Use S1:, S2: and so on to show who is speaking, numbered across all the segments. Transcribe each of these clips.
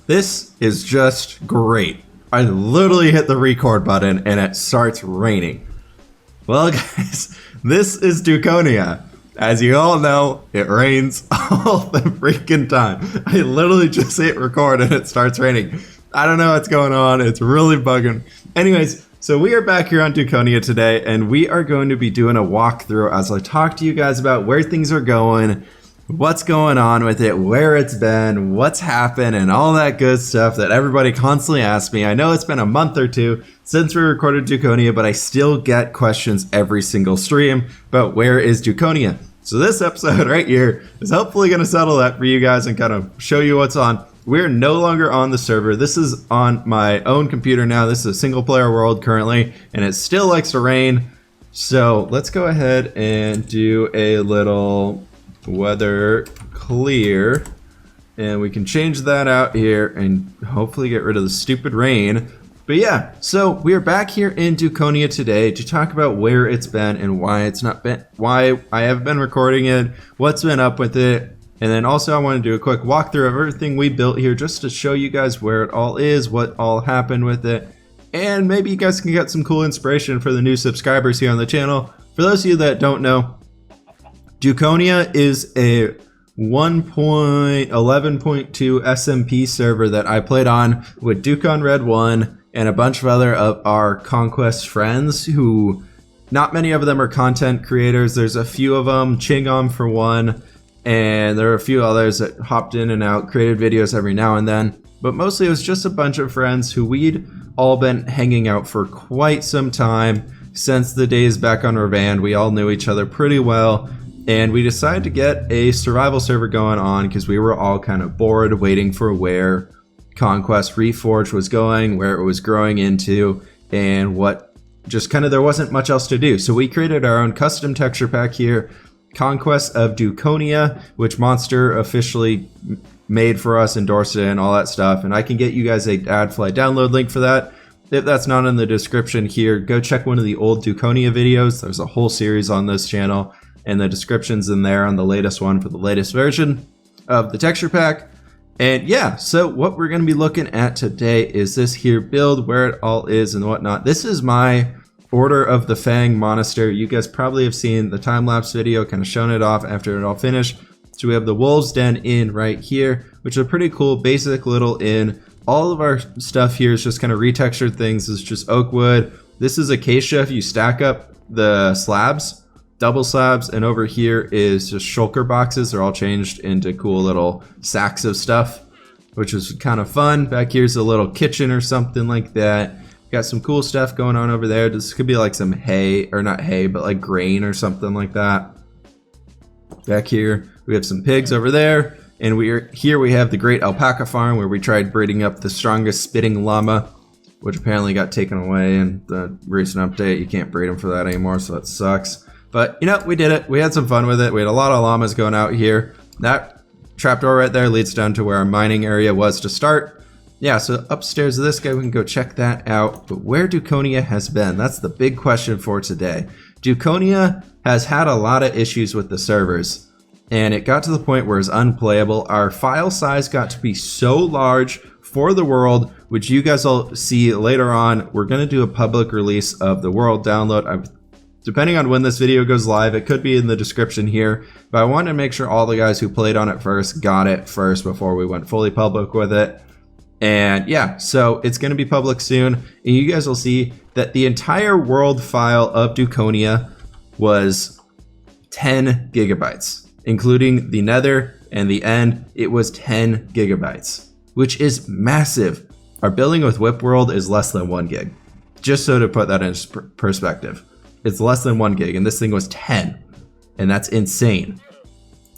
S1: This is just great. I literally hit the record button and it starts raining. Well, guys, this is Dukonia. As you all know, it rains all the freaking time. I literally just hit record and it starts raining. I don't know what's going on. It's really bugging. Anyways, so we are back here on Dukonia today, and we are going to be doing a walkthrough as I talk to you guys about where things are going, what's going on with it, where it's been, what's happened, and all that good stuff that everybody constantly asks me. I know it's been a month or two since we recorded Dukonia, but I still get questions every single stream about where is Dukonia. So this episode right here is hopefully going to settle that for you guys and kind of show you what's on. We're no longer on the server. This is on my own computer now. This is a single player world currently, and it still likes to rain. So let's go ahead and do a little weather clear, and we can change that out here and hopefully get rid of the stupid rain. But yeah, so we're back here in Dukonia today to talk about where it's been and why it's not been, why I haven't been recording it, what's been up with it. And then also I want to do a quick walkthrough of everything we built here just to show you guys where it all is, what all happened with it. And maybe you guys can get some cool inspiration for the new subscribers here on the channel. For those of you that don't know, Dukonia is a 1.11.2 SMP server that I played on with Duke on Red 1 and a bunch of other of our Conquest friends who, not many of them are content creators. There's a few of them, Chingom for one, and there are a few others that hopped in and out, created videos every now and then. But mostly it was just a bunch of friends who we'd all been hanging out for quite some time. Since the days back on Revand, we all knew each other pretty well. And we decided to get a survival server going on because we were all kind of bored waiting for where Conquest Reforged was going, where it was growing into, and what just kind of there wasn't much else to do. So we created our own custom texture pack here, Conquest of Dukonia, which Monster officially made for us, endorsed it, and all that stuff. And I can get you guys a AdFly download link for that. If that's not in the description here, go check one of the old Dukonia videos. There's a whole series on this channel, and the description's in there on the latest one for the latest version of the texture pack. And yeah, so what we're going to be looking at today is this here build, where it all is and whatnot. This is my Order of the Fang Monastery. You guys probably have seen the time-lapse video, kind of showing it off after it all finished. So we have the Wolves Den Inn right here, which is a pretty cool basic little inn. All of our stuff here is just kind of retextured things. It's just oak wood. This is acacia if you stack up the slabs, double slabs, and over here is just shulker boxes. They're all changed into cool little sacks of stuff, which was kind of fun. Back here's a little kitchen or something like that. Got some cool stuff going on over there. This could be like some hay, or not hay, but like grain or something like that. Back here, we have some pigs over there. And here we have the Great Alpaca Farm, where we tried breeding up the strongest spitting llama, which apparently got taken away in the recent update. You can't breed them for that anymore, so that sucks. But, you know, we did it. We had some fun with it. We had a lot of llamas going out here. That trapdoor right there leads down to where our mining area was to start. Yeah, so upstairs of this guy, we can go check that out. But where Dukonia has been, that's the big question for today. Dukonia has had a lot of issues with the servers, and it got to the point where it's unplayable. Our file size got to be so large for the world, which you guys will see later on. We're going to do a public release of the world download. Depending on when this video goes live, it could be in the description here, but I wanted to make sure all the guys who played on it first got it first before we went fully public with it. And yeah, so it's going to be public soon, and you guys will see that the entire world file of Dukonia was 10 gigabytes, including the nether and the end. It was 10 gigabytes, which is massive. Our building with Whip World is less than 1 gig, just so to put that in perspective. It's less than 1 gig, and this thing was 10, and that's insane.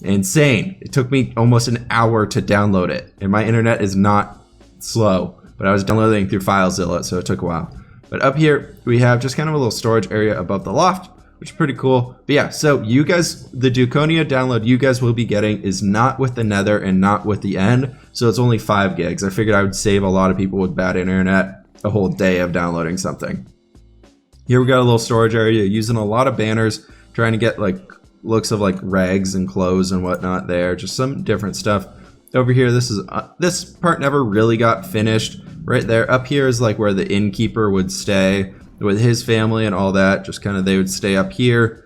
S1: Insane. It took me almost an hour to download it, and my internet is not slow, but I was downloading through FileZilla, so it took a while. But up here, we have just kind of a little storage area above the loft, which is pretty cool. But yeah, so you guys, the Dukonia download you guys will be getting is not with the nether and not with the end, so it's only 5 gigs. I figured I would save a lot of people with bad internet a whole day of downloading something. Here we got a little storage area, using a lot of banners, trying to get like looks of like rags and clothes and whatnot there, just some different stuff. Over here, this part never really got finished. Right there, up here is like where the innkeeper would stay with his family and all that. Just kind of they would stay up here.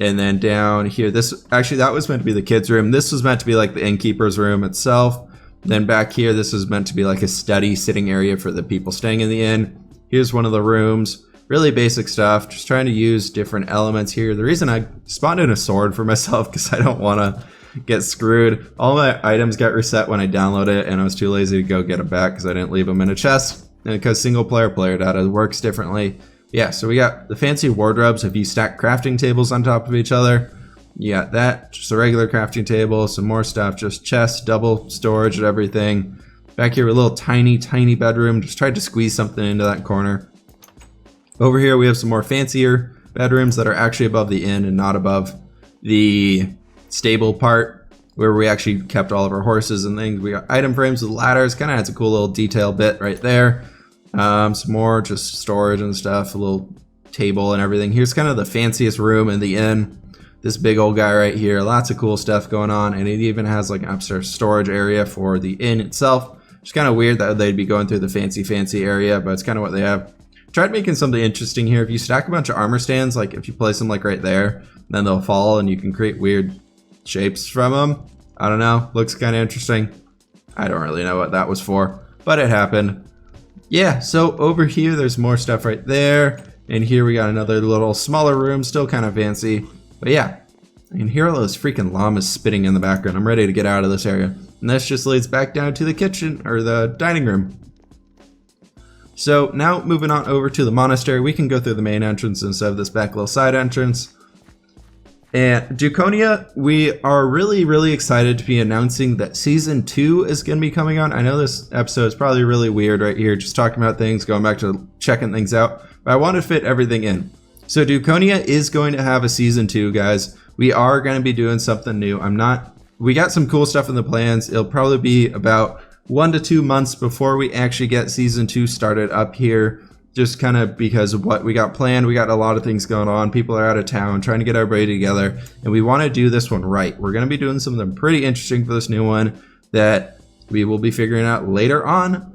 S1: And then down here, that was meant to be the kids' room. This was meant to be like the innkeeper's room itself. Then back here, this was meant to be like a study sitting area for the people staying in the inn. Here's one of the rooms. Really basic stuff. Just trying to use different elements here. The reason I spawned in a sword for myself because I don't want to get screwed. All my items got reset when I downloaded it, and I was too lazy to go get them back because I didn't leave them in a chest. And because single player data works differently. Yeah, so we got the fancy wardrobes. If you stack crafting tables on top of each other, you got that. Just a regular crafting table, some more stuff, just chests, double storage and everything. Back here, a little tiny bedroom. Just tried to squeeze something into that corner. Over here, we have some more fancier bedrooms that are actually above the inn and not above the stable part where we actually kept all of our horses and things. We got item frames with ladders. Kind of has a cool little detail bit right there. Some more just storage and stuff, a little table and everything. Here's kind of the fanciest room in the inn. This big old guy right here. Lots of cool stuff going on, and it even has like an upstairs storage area for the inn itself. It's kind of weird that they'd be going through the fancy area, but it's kind of what they have. Tried making something interesting here. If you stack a bunch of armor stands, like if you place them like right there, then they'll fall and you can create weird shapes from them. I don't know. Looks kind of interesting. I don't really know what that was for, but it happened. Yeah, so over here, there's more stuff right there. And here we got another little smaller room, still kind of fancy. But yeah, I can hear all those freaking llamas spitting in the background. I'm ready to get out of this area. And this just leads back down to the kitchen, or the dining room. So now moving on over to the monastery, we can go through the main entrance instead of this back little side entrance. And Dukonia, we are really excited to be announcing that Season 2 is going to be coming on. I know this episode is probably really weird right here, just talking about things, going back to checking things out, but I want to fit everything in. So Dukonia is going to have a Season 2, guys. We are going to be doing something new. We got some cool stuff in the plans. It'll probably be about 1 to 2 months before we actually get Season 2 started up here. Just kind of because of what we got planned. We got a lot of things going on. People are out of town, trying to get everybody together. And we want to do this one right. We're going to be doing something pretty interesting for this new one that we will be figuring out later on.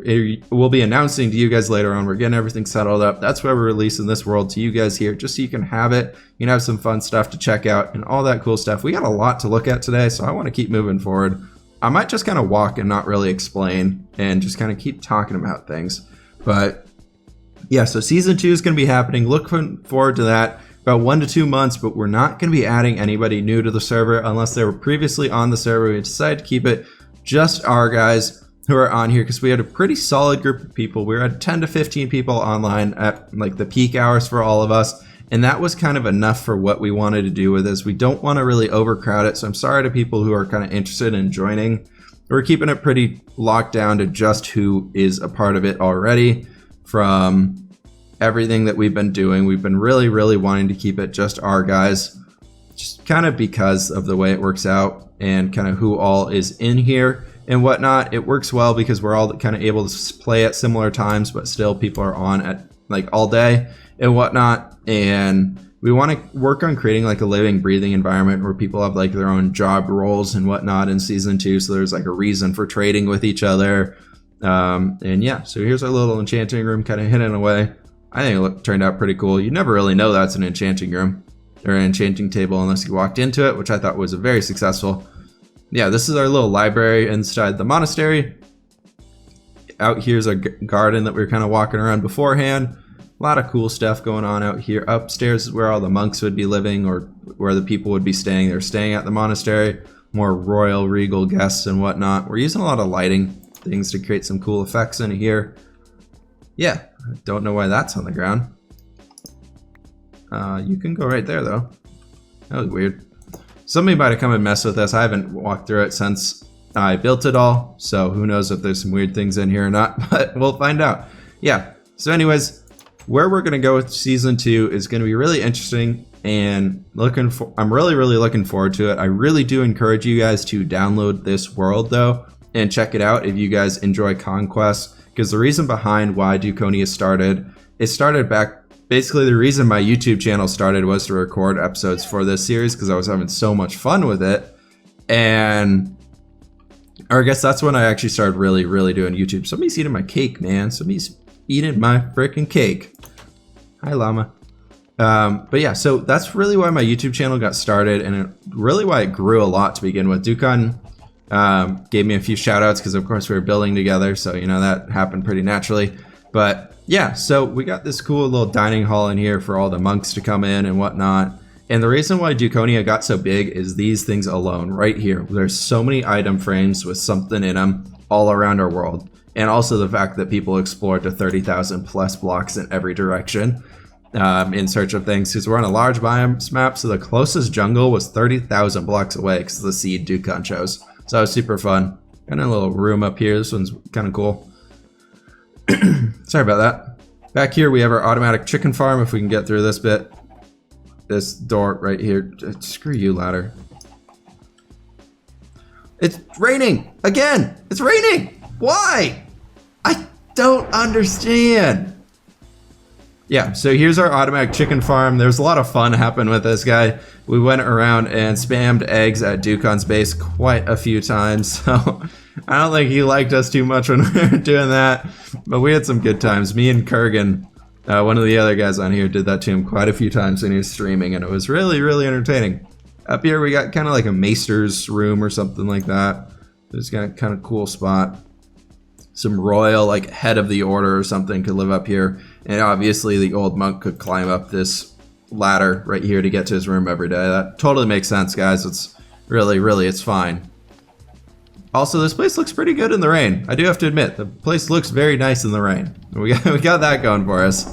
S1: We'll be announcing to you guys later on. We're getting everything settled up. That's why we're releasing this world to you guys here, just so you can have it. You can have some fun stuff to check out and all that cool stuff. We got a lot to look at today, so I want to keep moving forward. I might just kind of walk and not really explain and just kind of keep talking about things. But yeah, so Season 2 is going to be happening. Looking forward to that. About 1 to 2 months, but we're not going to be adding anybody new to the server unless they were previously on the server. We decided to keep it just our guys who are on here because we had a pretty solid group of people. We were at 10 to 15 people online at like the peak hours for all of us. And that was kind of enough for what we wanted to do with this. We don't want to really overcrowd it. So I'm sorry to people who are kind of interested in joining. We're keeping it pretty locked down to just who is a part of it already. From everything that we've been doing, we've been really wanting to keep it just our guys, just kind of because of the way it works out and kind of who all is in here and whatnot. It works well because we're all kind of able to play at similar times, but still people are on at like all day and whatnot. And we want to work on creating like a living, breathing environment where people have like their own job roles and whatnot in Season 2. So there's like a reason for trading with each other. And yeah, so here's our little enchanting room kind of hidden away. I think it turned out pretty cool. You never really know that's an enchanting room or an enchanting table unless you walked into it, which I thought was a very successful. Yeah, this is our little library inside the monastery. Out here's our garden that we were kind of walking around beforehand. A lot of cool stuff going on out here. Upstairs is where all the monks would be living or where the people would be staying. They're staying at the monastery. More royal, regal guests and whatnot. We're using a lot of lighting things to create some cool effects in here. Yeah, I don't know why that's on the ground. You can go right there though. That was weird. Somebody might have come and messed with this. I haven't walked through it since I built it all, so who knows if there's some weird things in here or not, but we'll find out. Yeah, so anyways, where we're going to go with Season 2 is going to be really interesting, and I'm really looking forward to it. I really do encourage you guys to download this world though and check it out if you guys enjoy Conquest, because the reason behind why Dukonia started, it started back, basically the reason my YouTube channel started was to record episodes for this series because I was having so much fun with it. And Or I guess that's when I actually started really doing YouTube. Somebody's eating my cake, man. Somebody's eating my freaking cake. Hi, llama. But yeah, so that's really why my YouTube channel got started, and really why it grew a lot to begin with. Dukon gave me a few shout outs because of course we were building together, so you know that happened pretty naturally. But yeah, so we got this cool little dining hall in here for all the monks to come in and whatnot. And the reason why Dukonia got so big is these things alone right here. There's so many item frames with something in them all around our world. And also the fact that people explored to 30,000 plus blocks in every direction in search of things. Because we're on a large biomes map, so the closest jungle was 30,000 blocks away because of the seed Dukon chose. So that was super fun. Got a little room up here. This one's kind of cool. Sorry about that. Back here we have our automatic chicken farm if we can get through this bit. This door right here. Screw you, ladder. It's raining again. It's raining. Why? I don't understand. Yeah, so here's our automatic chicken farm. There's a lot of fun happened with this guy. We went around and spammed eggs at Dukon's base quite a few times, so I don't think he liked us too much when we were doing that, but we had some good times. Me and Kurgan, one of the other guys on here, did that to him quite a few times when he was streaming, and it was really entertaining. Up here we got kind of like a maester's room or something like that. It's got a kind of cool spot. Some royal, like head of the order or something could live up here, and obviously the old monk could climb up this ladder right here to get to his room every day. That totally makes sense, guys. It's really it's fine. Also, this place looks pretty good in the rain. I do have to admit, the place looks very nice in the rain. We got that going for us.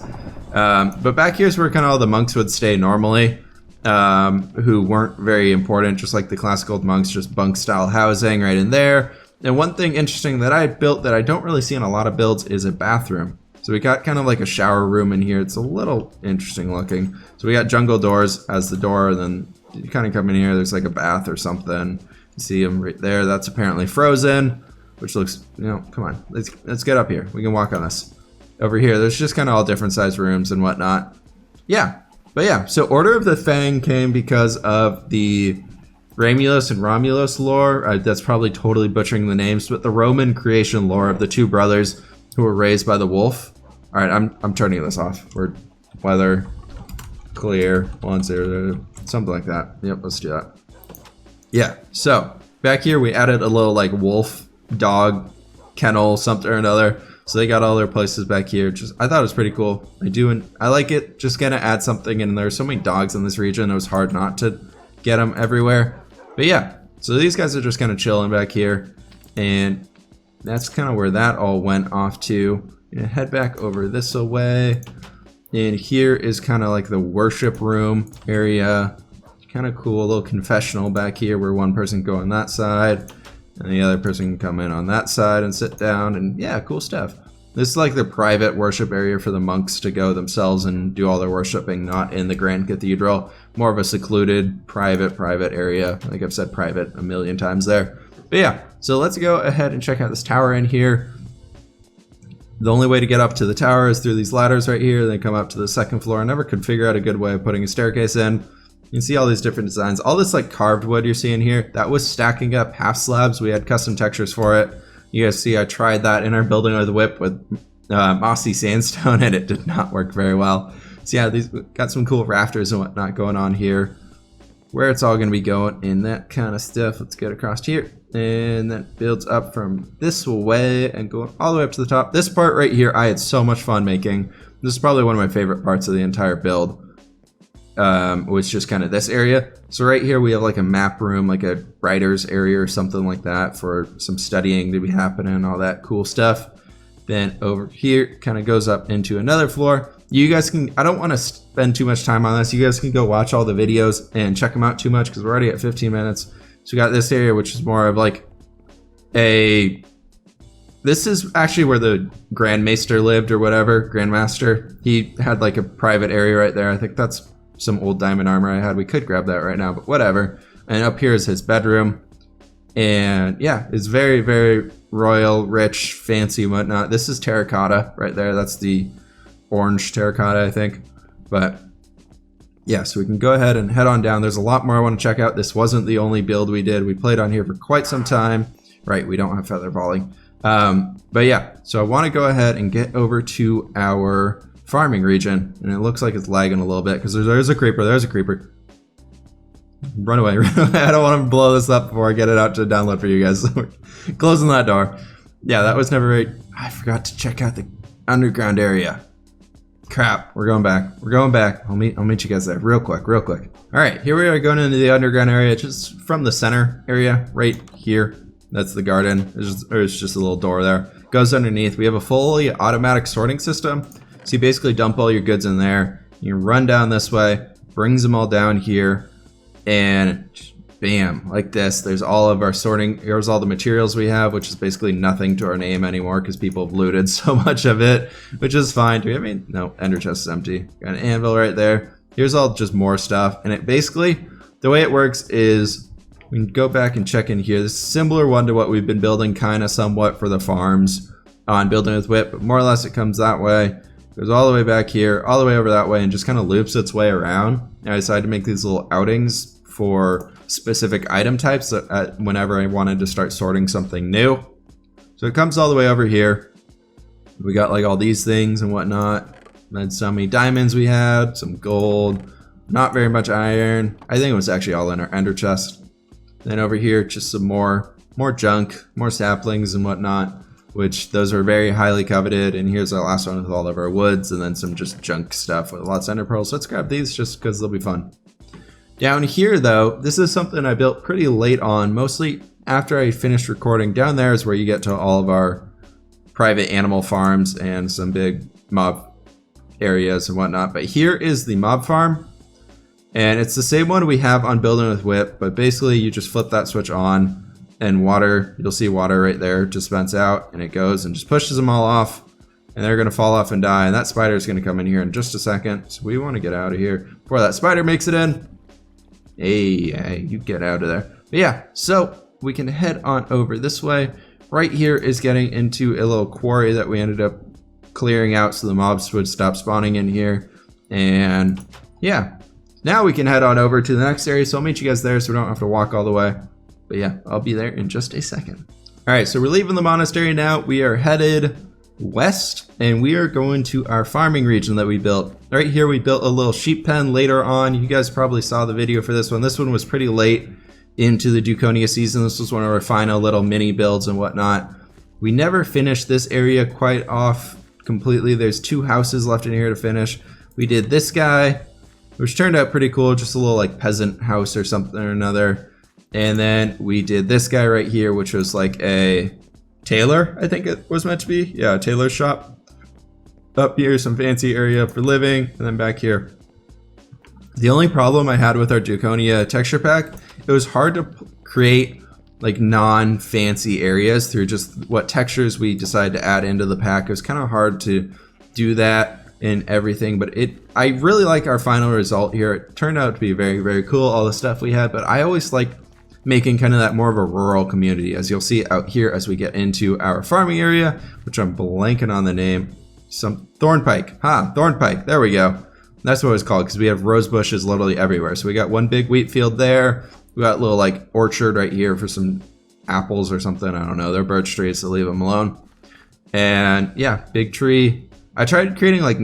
S1: But back here's where kind of all the monks would stay normally, who weren't very important, just like the classic old monks, just bunk style housing right in there. And one thing interesting that I built that I don't really see in a lot of builds is a bathroom. So we got kind of like a shower room in here. It's a little interesting looking. So we got jungle doors as the door, and then you kind of come in here, there's like a bath or something. You see them right there. That's apparently frozen, which looks, you know, come on, let's get up here. We can walk on this. Over here, there's just kind of all different size rooms and whatnot. Yeah, but yeah, so Order of the Fang came because of the Romulus and Romulus lore. That's probably totally butchering the names, but the Roman creation lore of the two brothers who were raised by the wolf. All right, I'm turning this off. We're weather clear 10 something like that. Yep, let's do that. Yeah, so back here we added a little like wolf dog kennel something or another. So they got all their places back here. Just I thought it was pretty cool. I like it. Just gonna add something in. There's so many dogs in this region. It was hard not to get them everywhere. But yeah, so these guys are just kind of chilling back here, and that's kind of where that all went off to. Head back over this way, and here is kind of like the worship room area. Kind of cool, a little confessional back here where one person can go on that side, and the other person can come in on that side and sit down, and yeah, cool stuff. This is like the private worship area for the monks to go themselves and do all their worshiping, not in the Grand Cathedral. More of a secluded, private area. Like I've said private a million times there. But yeah, so let's go ahead and check out this tower in here. The only way to get up to the tower is through these ladders right here. They come up to the second floor. I never could figure out a good way of putting a staircase in. You can see all these different designs. All this like carved wood you're seeing here, that was stacking up half slabs. We had custom textures for it. You guys see I tried that in our building with the whip with mossy sandstone, and it did not work very well. So yeah, these got some cool rafters and whatnot going on here. Where it's all going to be going and that kind of stuff. Let's get across here. And that builds up from this way and going all the way up to the top. This part right here, I had so much fun making. This is probably one of my favorite parts of the entire build. Was just kind of this area. So right here we have like a map room, like a writer's area or something like that for some studying to be happening and all that cool stuff. Then over here kind of goes up into another floor. You guys can, I don't want to spend too much time on this. You guys can go watch all the videos and check them out too much because we're already at 15 minutes. So we got this area, which is more of like this is actually where the Grand Maester lived or whatever, Grandmaster. He had like a private area right there. I think that's some old diamond armor I had. We could grab that right now, but whatever. And up here is his bedroom. And yeah, it's very royal, rich, fancy, whatnot. This is terracotta right there. That's the orange terracotta, I think. But yeah, so we can go ahead and head on down. There's a lot more I want to check out. This wasn't the only build we did. We played on here for quite some time. Right, we don't have feather falling. But yeah, so I want to go ahead and get over to our farming region, and it looks like it's lagging a little bit because there's a creeper. There's a creeper. Run away. I don't want to blow this up before I get it out to download for you guys. Closing that door. Yeah, that was never very... I forgot to check out the underground area. Crap, we're going back. We're going back. I'll meet you guys there real quick. All right, here we are going into the underground area, just from the center area right here. That's the garden. There's just a little door there. Goes underneath. We have a fully automatic sorting system. So you basically dump all your goods in there. You run down this way, brings them all down here, and bam, like this. There's all of our sorting. Here's all the materials we have, which is basically nothing to our name anymore because people have looted so much of it, which is fine. Do we have any? No, ender chest is empty. Got an anvil right there. Here's all just more stuff. And it basically, the way it works is we can go back and check in here. This is a similar one to what we've been building kind of somewhat for the farms on Building with Whip, but more or less it comes that way. Goes all the way back here, all the way over that way, and just kind of loops its way around. And I decided to make these little outings for specific item types whenever I wanted to start sorting something new. So it comes all the way over here. We got like all these things and whatnot. Then so many diamonds we had, some gold, not very much iron. I think it was actually all in our ender chest. Then over here, just some more junk, more saplings and whatnot, which those are very highly coveted. And here's our last one with all of our woods, and then some just junk stuff with lots of ender pearls. Let's grab these just because they'll be fun. Down here though, this is something I built pretty late on, mostly after I finished recording. Down there is where you get to all of our private animal farms and some big mob areas and whatnot. But here is the mob farm. And it's the same one we have on Building with Whip, but basically you just flip that switch on and water, you'll see water right there, dispense out, and it goes and just pushes them all off, and they're gonna fall off and die, and that spider is gonna come in here in just a second. So we wanna get out of here before that spider makes it in. Hey, you get out of there. But yeah, so we can head on over this way. Right here is getting into a little quarry that we ended up clearing out so the mobs would stop spawning in here. And yeah, now we can head on over to the next area. So I'll meet you guys there so we don't have to walk all the way. But yeah, I'll be there in just a second. All right, so we're leaving the monastery now. We are headed west, and we are going to our farming region that we built. Right here, we built a little sheep pen later on. You guys probably saw the video for this one. This one was pretty late into the Dukonia season. This was one of our final little mini builds and whatnot. We never finished this area quite off completely. There's 2 houses left in here to finish. We did this guy, which turned out pretty cool. Just a little like peasant house or something or another. And then we did this guy right here, which was like a tailor, I think it was meant to be. Yeah, a tailor shop. Up here, some fancy area for living, and then back here. The only problem I had with our Dukonia texture pack, it was hard to create like non-fancy areas through just what textures we decided to add into the pack. It was kind of hard to do that and everything, but I really like our final result here. It turned out to be very, very cool, all the stuff we had, but I always like making kind of that more of a rural community, as you'll see out here as we get into our farming area, which I'm blanking on the name. Some thornpike. Thornpike. There we go. That's what it's called because we have rose bushes literally everywhere. So we got one big wheat field there. We got a little like orchard right here for some apples or something. I don't know. They're birch trees, so leave them alone. And yeah, big tree. I tried creating like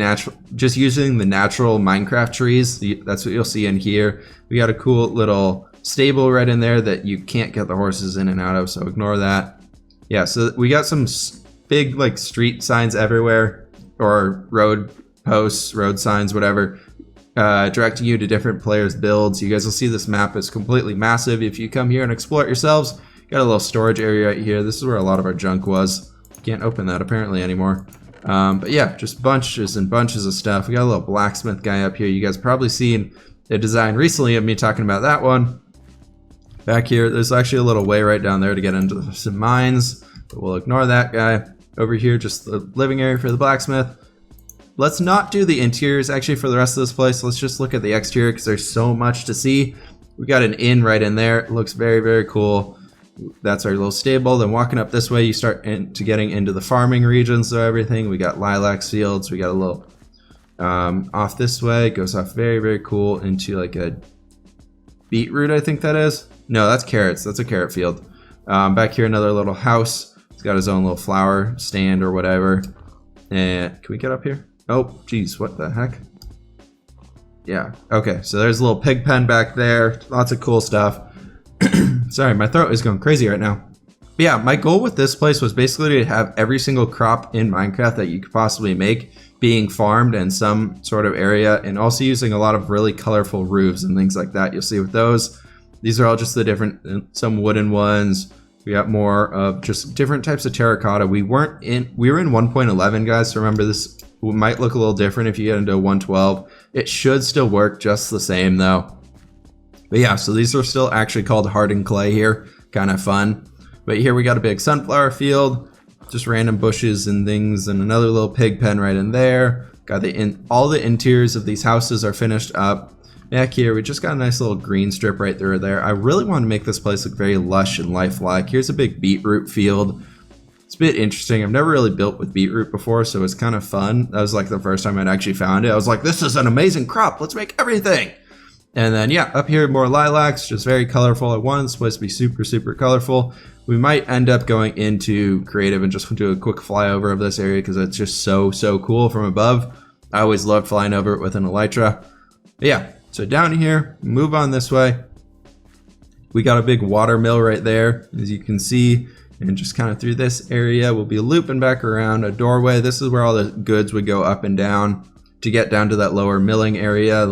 S1: just using the natural Minecraft trees. That's what you'll see in here. We got a cool little stable right in there that you can't get the horses in and out of, so ignore that. Yeah, so we got some big like street signs everywhere, or road posts, road signs, whatever, directing you to different players' builds. You guys will see this map is completely massive. If you come here and explore it yourselves, got a little storage area right here. This is where a lot of our junk was. Can't open that apparently anymore. But yeah, just bunches and bunches of stuff. We got a little blacksmith guy up here. You guys probably seen a design recently of me talking about that one. Back here, there's actually a little way right down there to get into some mines, but we'll ignore that guy. Over here, just the living area for the blacksmith. Let's not do the interiors actually for the rest of this place. Let's just look at the exterior because there's so much to see. We got an inn right in there. It looks very, very cool. That's our little stable. Then walking up this way, you start getting into the farming regions of everything. We got lilacs fields. We got a little off this way. It goes off very, very cool into like a beetroot, I think that is. No, that's carrots. That's a carrot field. Back here, another little house. He's got his own little flower stand or whatever. And can we get up here? Oh, geez, what the heck? Yeah, okay, so there's a little pig pen back there. Lots of cool stuff. Sorry, my throat is going crazy right now. But yeah, my goal with this place was basically to have every single crop in Minecraft that you could possibly make being farmed in some sort of area, and also using a lot of really colorful roofs and things like that. You'll see with those. These are all just the different, some wooden ones. We got more of just different types of terracotta. We were in 1.11, guys, so remember this might look a little different if you get into 1.12. It should still work just the same though. But yeah, so these are still actually called hardened clay here. Kind of fun. But here we got a big sunflower field, just random bushes and things, and another little pig pen right in there. Got all the interiors of these houses are finished up. Back here, we just got a nice little green strip right through there. I really want to make this place look very lush and lifelike. Here's a big beetroot field. It's a bit interesting. I've never really built with beetroot before, so it's kind of fun. That was like the first time I'd actually found it. I was like, this is an amazing crop. Let's make everything. And then, yeah, up here, more lilacs, just very colorful at once. Supposed to be super, super colorful. We might end up going into creative and just do a quick flyover of this area because it's just so, so cool from above. I always loved flying over it with an elytra. But yeah, so down here, move on this way. We got a big water mill right there, as you can see. And just kind of through this area, we'll be looping back around a doorway. This is where all the goods would go up and down to get down to that lower milling area.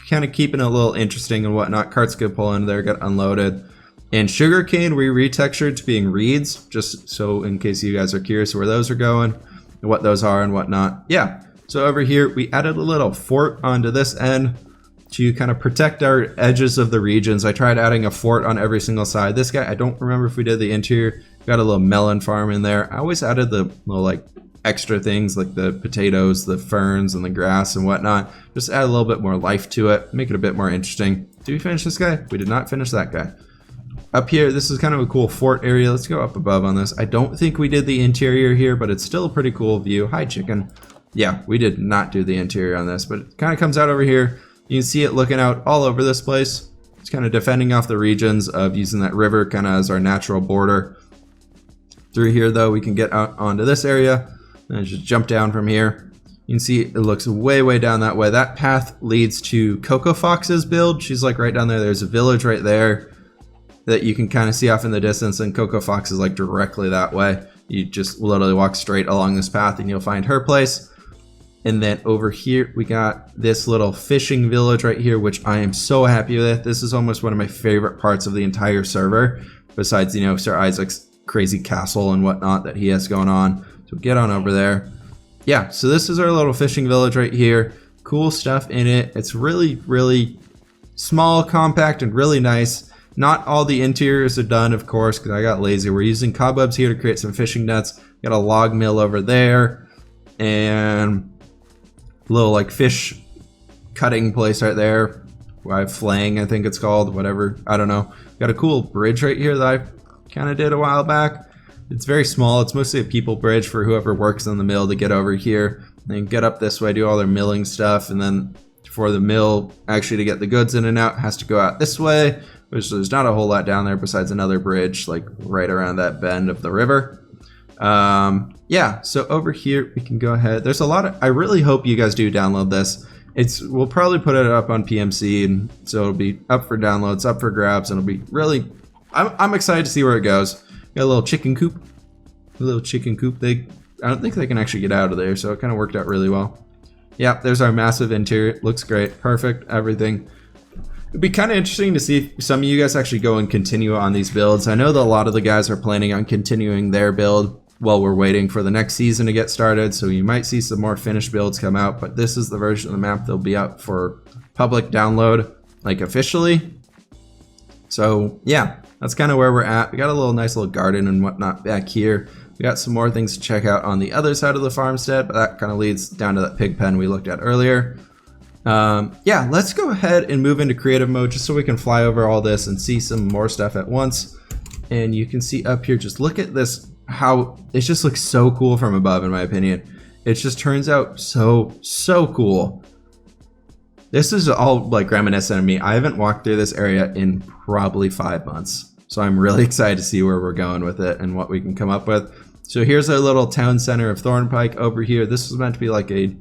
S1: Kind of keeping it a little interesting and whatnot. Carts could pull in there, get unloaded. And sugarcane we retextured to being reeds, just so in case you guys are curious where those are going, and what those are and whatnot. Yeah, so over here we added a little fort onto this end to kind of protect our edges of the regions. I tried adding a fort on every single side. This guy, I don't remember if we did the interior. Got a little melon farm in there. I always added the little like extra things like the potatoes, the ferns, and the grass and whatnot. Just add a little bit more life to it, make it a bit more interesting. Did we finish this guy? We did not finish that guy. Up here, this is kind of a cool fort area. Let's go up above on this. I don't think we did the interior here, but it's still a pretty cool view. Hi, chicken. Yeah, we did not do the interior on this, but it kind of comes out over here. You can see it looking out all over this place. It's kind of defending off the regions of using that river kind of as our natural border. Through here, though, we can get out onto this area and just jump down from here. You can see it looks way, way down that way. That path leads to Coco Fox's build. She's like right down there. There's a village right there that you can kind of see off in the distance, and Coco Fox is like directly that way. You just literally walk straight along this path and you'll find her place. And then over here we got this little fishing village right here, which I am so happy with. This is almost one of my favorite parts of the entire server, besides, you know, Sir Isaac's crazy castle and whatnot that he has going on. So get on over there. Yeah, so this is our little fishing village right here. Cool stuff in it. It's really, really small, compact, and really nice. Not all the interiors are done, of course, because I got lazy. We're using cobwebs here to create some fishing nets. Got a log mill over there, and a little like fish cutting place right there. Flaying, I think it's called, whatever. I don't know. Got a cool bridge right here that I kind of did a while back. It's very small. It's mostly a people bridge for whoever works in the mill to get over here. Then get up this way, do all their milling stuff, and then for the mill actually to get the goods in and out, has to go out this way. Which there's not a whole lot down there besides another bridge like right around that bend of the river. Yeah, so over here we can go ahead. There's a lot of, I really hope you guys do download this. We'll probably put it up on PMC, and so it'll be up for downloads, up for grabs, and it'll be really, I'm excited to see where it goes. Got a little chicken coop. A little chicken coop. I don't think they can actually get out of there, so it kind of worked out really well. Yeah, there's our massive interior. Looks great. Perfect. Everything. It'd be kind of interesting to see if some of you guys actually go and continue on these builds. I know that a lot of the guys are planning on continuing their build while we're waiting for the next season to get started, so you might see some more finished builds come out, but this is the version of the map that'll be out for public download, like officially. So yeah, that's kind of where we're at. We got a nice little garden and whatnot back here. We got some more things to check out on the other side of the farmstead, but that kind of leads down to that pig pen we looked at earlier. Yeah, let's go ahead and move into creative mode just so we can fly over all this and see some more stuff at once. And you can see up here, just look at this, how it just looks so cool from above, in my opinion. It just turns out so cool. This is all like reminiscent of me. I haven't walked through this area in probably 5 months. So I'm really excited to see where we're going with it and what we can come up with. So here's our little town center of Thornpike over here. This was meant to be like a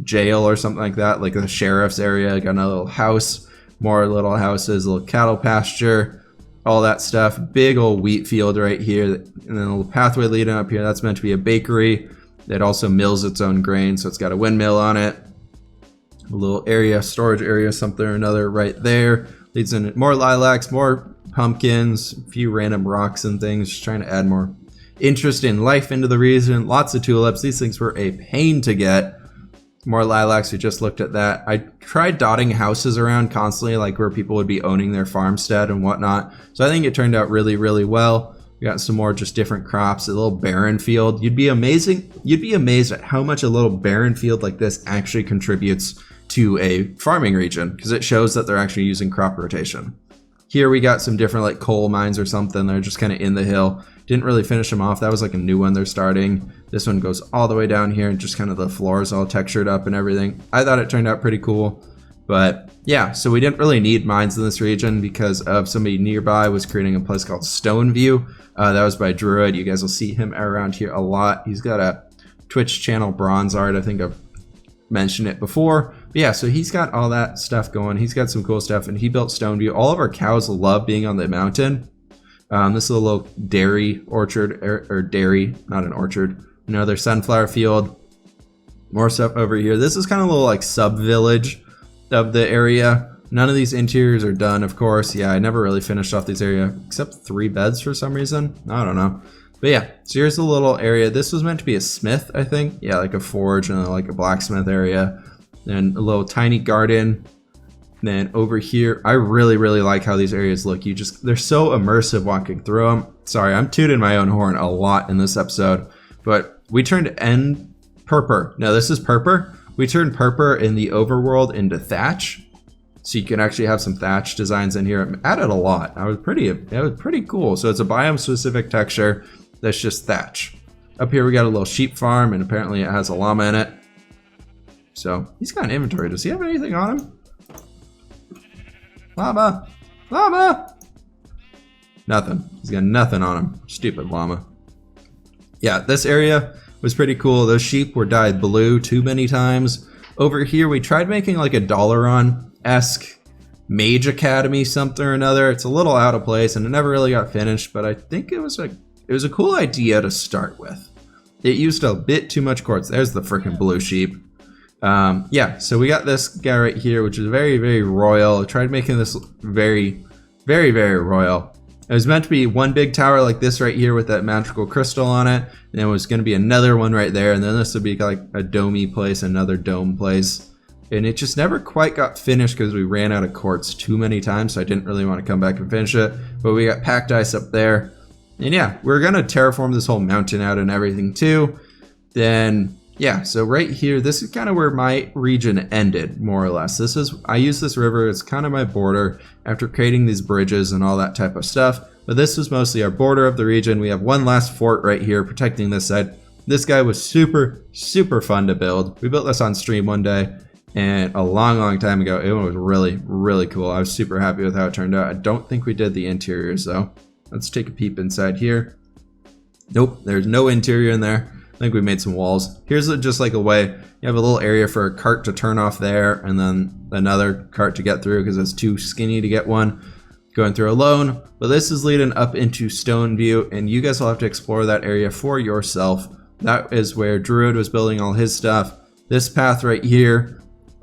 S1: jail or something like that, like the sheriff's area. Got a little house, more little houses, a little cattle pasture, all that stuff. Big old wheat field right here, and then a little pathway leading up here. That's meant to be a bakery that also mills its own grain, so it's got a windmill on it. A little area, storage area, something or another right there. Leads in more lilacs, more pumpkins, a few random rocks and things, just trying to add more interest in life into the region. Lots of tulips. These things were a pain to get. More lilacs, we just looked at that. I tried dotting houses around constantly, like where people would be owning their farmstead and whatnot. So I think it turned out really, really well. We got some more just different crops, a little barren field. You'd be amazed at how much a little barren field like this actually contributes to a farming region, because it shows that they're actually using crop rotation. Here we got some different like coal mines or something. They're just kind of in the hill. Didn't really finish them off. That was like a new one they're starting. This one goes all the way down here and just kind of the floors all textured up and everything. I thought it turned out pretty cool. But yeah, so we didn't really need mines in this region because of somebody nearby was creating a place called Stoneview. That was by Druid. You guys will see him around here a lot. He's got a Twitch channel, Bronze Art. I think I've mentioned it before. But yeah, so he's got all that stuff going. He's got some cool stuff, and he built Stoneview. All of our cows love being on the mountain. This is a little dairy orchard, or dairy, not an orchard. Another sunflower field. More stuff over here. This is kind of a little like sub-village of the area. None of these interiors are done, of course. Yeah, I never really finished off this area, except 3 beds for some reason. I don't know. But yeah, so here's a little area. This was meant to be a smith, I think. Yeah, like a forge and like a blacksmith area. Then a little tiny garden. Then over here, I really, really like how these areas look. They're so immersive walking through them. Sorry, I'm tooting my own horn a lot in this episode. But we turned Purpur. No, this is Purpur. We turned Purpur in the overworld into thatch. So you can actually have some thatch designs in here. I added a lot. It was pretty cool. So it's a biome specific texture that's just thatch. Up here we got a little sheep farm, and apparently it has a llama in it. So he's got an inventory. Does he have anything on him? Llama! Llama! Nothing. He's got nothing on him. Stupid llama. Yeah, this area was pretty cool. Those sheep were dyed blue too many times. Over here, we tried making like a Dalaran-esque Mage Academy something or another. It's a little out of place, and it never really got finished, but I think it was a cool idea to start with. It used a bit too much quartz. There's the freaking blue sheep. Yeah, so we got this guy right here, which is very, very royal. I tried making this very, very, very royal. It was meant to be one big tower like this right here with that magical crystal on it, and there was going to be another one right there, and then this would be like a domey place, another dome place. And it just never quite got finished because we ran out of quartz too many times, so I didn't really want to come back and finish it. But we got packed ice up there. And yeah, we're going to terraform this whole mountain out and everything too. Then yeah, so right here, this is kind of where my region ended, more or less. I use this river as kind of my border after creating these bridges and all that type of stuff. But this was mostly our border of the region. We have one last fort right here protecting this side. This guy was super, super fun to build. We built this on stream one day, and a long, long time ago. It was really, really cool. I was super happy with how it turned out. I don't think we did the interiors though. Let's take a peep inside here. Nope, there's no interior in there. I think we made some walls. Here's just like a way. You have a little area for a cart to turn off there, and then another cart to get through because it's too skinny to get one going through alone. But this is leading up into Stoneview, and you guys will have to explore that area for yourself. That is where Druid was building all his stuff. This path right here,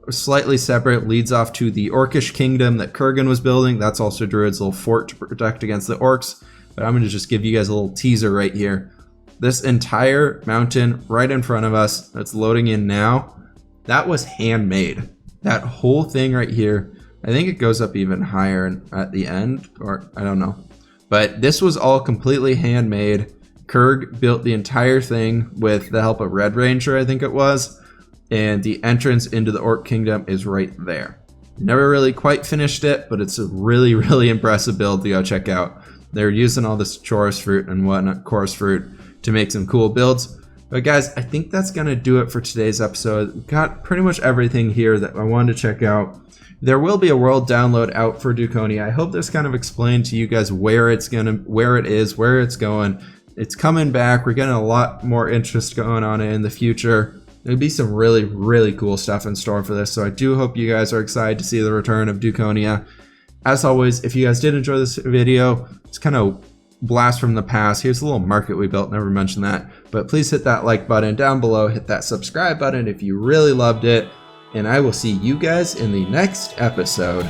S1: slightly separate, leads off to the Orcish kingdom that Kurgan was building. That's also Druid's little fort to protect against the orcs. But I'm going to just give you guys a little teaser right here. This entire mountain right in front of us that's loading in now, that was handmade. That whole thing right here, I think it goes up even higher at the end, or I don't know. But this was all completely handmade. Kurg built the entire thing with the help of Red Ranger, I think it was. And the entrance into the Orc Kingdom is right there. Never really quite finished it, but it's a really, really impressive build to go check out. They're using all this chorus fruit and whatnot, chorus fruit, to make some cool builds. But guys, I think that's going to do it for today's episode. We've got pretty much everything here that I wanted to check out. There will be a world download out for Dukonia. I hope this kind of explained to you guys where it is, where it's going. It's coming back. We're getting a lot more interest going on it in the future. There'll be some really, really cool stuff in store for this. So I do hope you guys are excited to see the return of Dukonia. As always, if you guys did enjoy this video, it's kind of blast from the past. Here's a little market we built, never mentioned that. But please hit that like button down below, hit that subscribe button if you really loved it, and I will see you guys in the next episode.